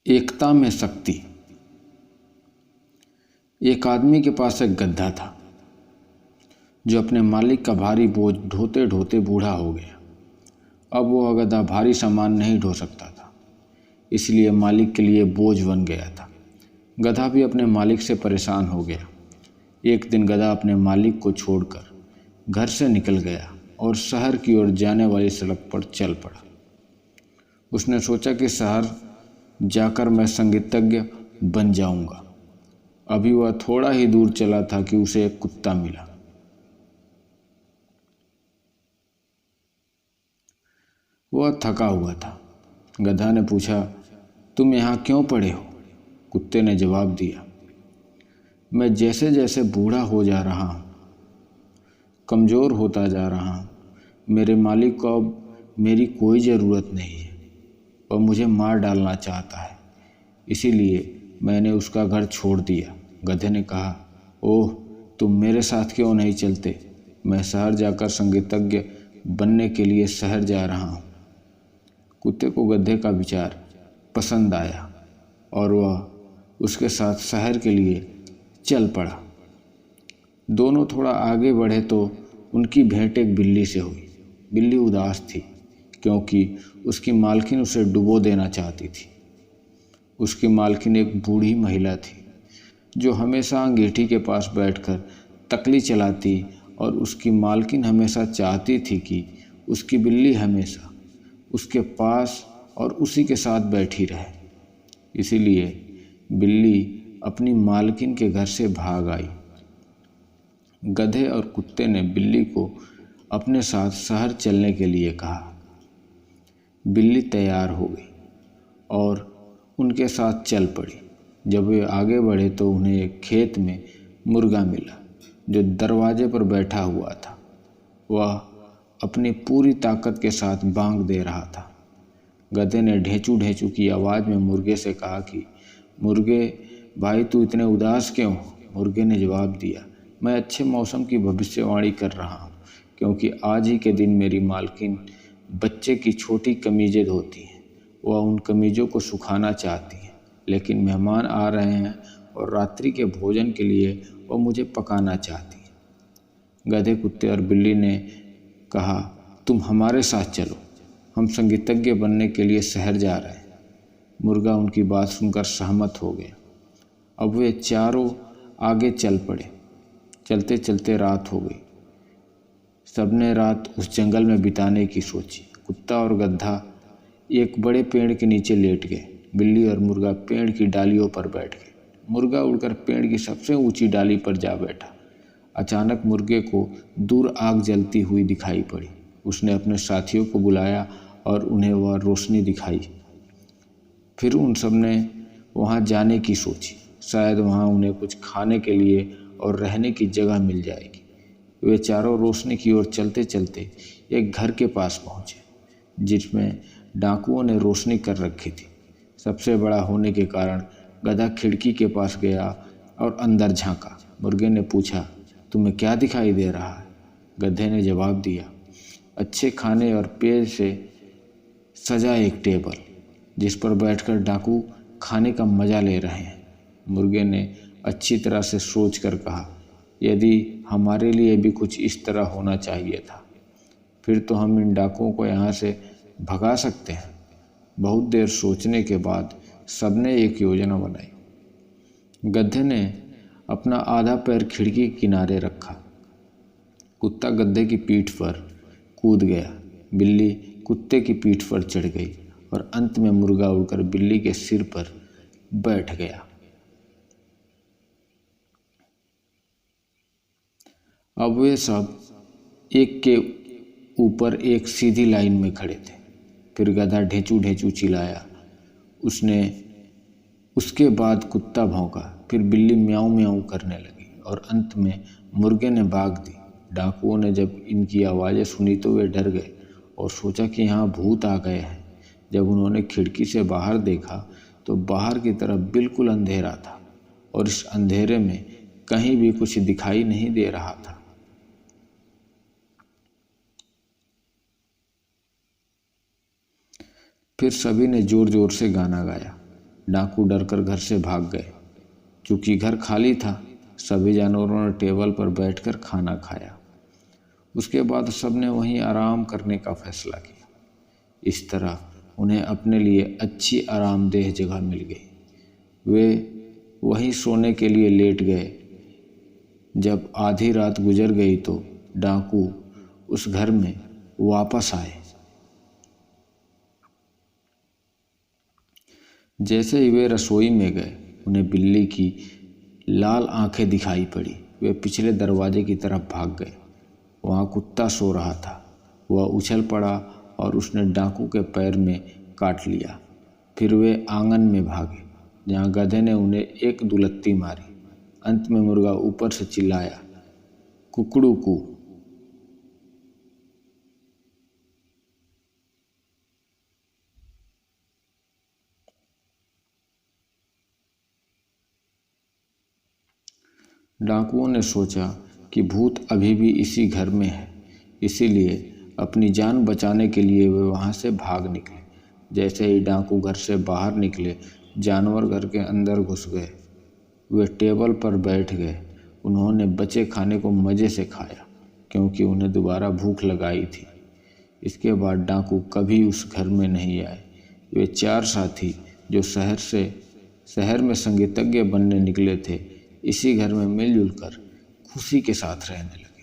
एकता में शक्ति। एक आदमी के पास एक गधा था जो अपने मालिक का भारी बोझ ढोते ढोते बूढ़ा हो गया। अब वह गधा भारी सामान नहीं ढो सकता था, इसलिए मालिक के लिए बोझ बन गया था। गधा भी अपने मालिक से परेशान हो गया। एक दिन गधा अपने मालिक को छोड़कर घर से निकल गया और शहर की ओर जाने वाली सड़क पर चल पड़ा। उसने सोचा कि शहर जाकर मैं संगीतज्ञ बन जाऊंगा। अभी वह थोड़ा ही दूर चला था कि उसे एक कुत्ता मिला। वह थका हुआ था। गधा ने पूछा, तुम यहाँ क्यों पड़े हो? कुत्ते ने जवाब दिया, मैं जैसे जैसे बूढ़ा हो जा रहा हूँ, कमज़ोर होता जा रहा हूँ, मेरे मालिक को अब मेरी कोई ज़रूरत नहीं है। वह मुझे मार डालना चाहता है, इसीलिए मैंने उसका घर छोड़ दिया। गधे ने कहा, ओह, तुम मेरे साथ क्यों नहीं चलते? मैं शहर जाकर संगीतज्ञ बनने के लिए शहर जा रहा हूँ। कुत्ते को गधे का विचार पसंद आया और वह उसके साथ शहर के लिए चल पड़ा। दोनों थोड़ा आगे बढ़े तो उनकी भेंट एक बिल्ली से हुई। बिल्ली उदास थी क्योंकि उसकी मालकिन उसे डुबो देना चाहती थी। उसकी मालकिन एक बूढ़ी महिला थी जो हमेशा अंगीठी के पास बैठकर तकली चलाती और उसकी मालकिन हमेशा चाहती थी कि उसकी बिल्ली हमेशा उसके पास और उसी के साथ बैठी रहे। इसीलिए बिल्ली अपनी मालकिन के घर से भाग आई। गधे और कुत्ते ने बिल्ली को अपने साथ शहर चलने के लिए कहा। बिल्ली तैयार हो गई और उनके साथ चल पड़ी। जब वे आगे बढ़े तो उन्हें एक खेत में मुर्गा मिला जो दरवाजे पर बैठा हुआ था। वह अपनी पूरी ताकत के साथ बांग दे रहा था। गधे ने ढेंचू ढेंचू की आवाज़ में मुर्गे से कहा कि मुर्गे भाई, तू इतने उदास क्यों हो? मुर्गे ने जवाब दिया, मैं अच्छे मौसम की भविष्यवाणी कर रहा हूँ क्योंकि आज ही के दिन मेरी मालकिन बच्चे की छोटी कमीज़ें धोती हैं। वह उन कमीज़ों को सुखाना चाहती हैं, लेकिन मेहमान आ रहे हैं और रात्रि के भोजन के लिए वह मुझे पकाना चाहती हैं। गधे, कुत्ते और बिल्ली ने कहा, तुम हमारे साथ चलो, हम संगीतज्ञ बनने के लिए शहर जा रहे हैं। मुर्गा उनकी बात सुनकर सहमत हो गया। अब वे चारों आगे चल पड़े। चलते चलते रात हो गई। सबने रात उस जंगल में बिताने की सोची। कुत्ता और गधा एक बड़े पेड़ के नीचे लेट गए। बिल्ली और मुर्गा पेड़ की डालियों पर बैठ गए। मुर्गा उड़कर पेड़ की सबसे ऊंची डाली पर जा बैठा। अचानक मुर्गे को दूर आग जलती हुई दिखाई पड़ी। उसने अपने साथियों को बुलाया और उन्हें वह रोशनी दिखाई। फिर उन सब ने वहाँ जाने की सोची। शायद वहाँ उन्हें कुछ खाने के लिए और रहने की जगह मिल जाएगी। वे चारों रोशनी की ओर चलते चलते एक घर के पास पहुँचे जिसमें डाकुओं ने रोशनी कर रखी थी। सबसे बड़ा होने के कारण गधा खिड़की के पास गया और अंदर झांका। मुर्गे ने पूछा, तुम्हें क्या दिखाई दे रहा है? गधे ने जवाब दिया, अच्छे खाने और पेय से सजा एक टेबल जिस पर बैठकर डाकू खाने का मज़ा ले रहे हैं। मुर्गे ने अच्छी तरह से सोच कर कहा, यदि हमारे लिए भी कुछ इस तरह होना चाहिए था, फिर तो हम इन डाकुओं को यहाँ से भगा सकते हैं। बहुत देर सोचने के बाद सबने एक योजना बनाई। गधे ने अपना आधा पैर खिड़की के किनारे रखा। कुत्ता गधे की पीठ पर कूद गया। बिल्ली कुत्ते की पीठ पर चढ़ गई और अंत में मुर्गा उड़कर बिल्ली के सिर पर बैठ गया। अब वे सब एक के ऊपर एक सीधी लाइन में खड़े थे। फिर गधा ढेंचू ढेंचू चिल्लाया। उसके बाद कुत्ता भौंका, फिर बिल्ली म्याऊं म्याऊं करने लगी और अंत में मुर्गे ने भाग दी। डाकुओं ने जब इनकी आवाज़ें सुनी तो वे डर गए और सोचा कि यहाँ भूत आ गए हैं। जब उन्होंने खिड़की से बाहर देखा तो बाहर की तरफ बिल्कुल अंधेरा था और इस अंधेरे में कहीं भी कुछ दिखाई नहीं दे रहा था। फिर सभी ने जोर जोर से गाना गाया। डाकू डरकर घर से भाग गए। चूंकि घर खाली था, सभी जानवरों ने टेबल पर बैठकर खाना खाया। उसके बाद सबने वहीं आराम करने का फैसला किया। इस तरह उन्हें अपने लिए अच्छी आरामदेह जगह मिल गई। वे वहीं सोने के लिए लेट गए। जब आधी रात गुजर गई तो डाकू उस घर में वापस आए। जैसे ही वे रसोई में गए, उन्हें बिल्ली की लाल आंखें दिखाई पड़ी। वे पिछले दरवाजे की तरफ भाग गए। वहाँ कुत्ता सो रहा था। वह उछल पड़ा और उसने डाकू के पैर में काट लिया। फिर वे आंगन में भागे, जहाँ गधे ने उन्हें एक दुलत्ती मारी। अंत में मुर्गा ऊपर से चिल्लाया, कुकड़ू कू। डाकुओं ने सोचा कि भूत अभी भी इसी घर में है, इसीलिए अपनी जान बचाने के लिए वे वहाँ से भाग निकले। जैसे ही डाकू घर से बाहर निकले, जानवर घर के अंदर घुस गए। वे टेबल पर बैठ गए। उन्होंने बचे खाने को मज़े से खाया, क्योंकि उन्हें दोबारा भूख लगाई थी। इसके बाद डाकू कभी उस घर में नहीं आए। वे 4 साथी जो शहर में संगीतज्ञ बनने निकले थे, इसी घर में मिलजुल कर खुशी के साथ रहने लगे।